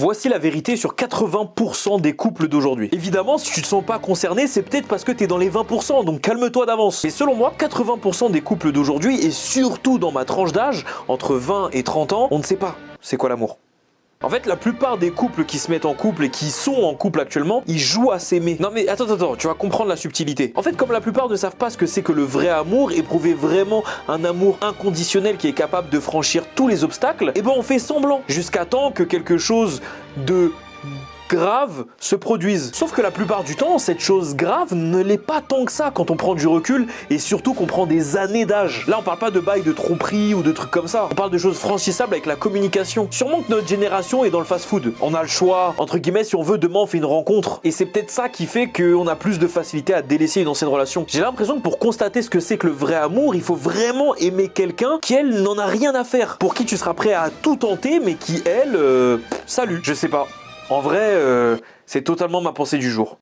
Voici la vérité sur 80% des couples d'aujourd'hui. Évidemment, si tu te sens pas concerné, c'est peut-être parce que t'es dans les 20%, donc calme-toi d'avance. Mais selon moi, 80% des couples d'aujourd'hui, et surtout dans ma tranche d'âge, entre 20 et 30 ans, on ne sait pas c'est quoi l'amour. En fait, la plupart des couples qui se mettent en couple et qui sont en couple actuellement, ils jouent à s'aimer. Non mais attends, tu vas comprendre la subtilité. En fait, comme la plupart ne savent pas ce que c'est que le vrai amour, éprouver vraiment un amour inconditionnel qui est capable de franchir tous les obstacles, eh ben on fait semblant, jusqu'à temps que quelque chose de grave se produise. Sauf que la plupart du temps, cette chose grave ne l'est pas tant que ça quand on prend du recul et surtout qu'on prend des années d'âge. Là, on parle pas de bail de tromperie ou de trucs comme ça. On parle de choses franchissables avec la communication. Sûrement que notre génération est dans le fast-food. On a le choix, entre guillemets, si on veut, demain on fait une rencontre. Et c'est peut-être ça qui fait qu'on a plus de facilité à délaisser une ancienne relation. J'ai l'impression que pour constater ce que c'est que le vrai amour, il faut vraiment aimer quelqu'un qui, elle, n'en a rien à faire. Pour qui tu seras prêt à tout tenter, mais qui, elle, salut. Je sais pas. En vrai, c'est totalement ma pensée du jour.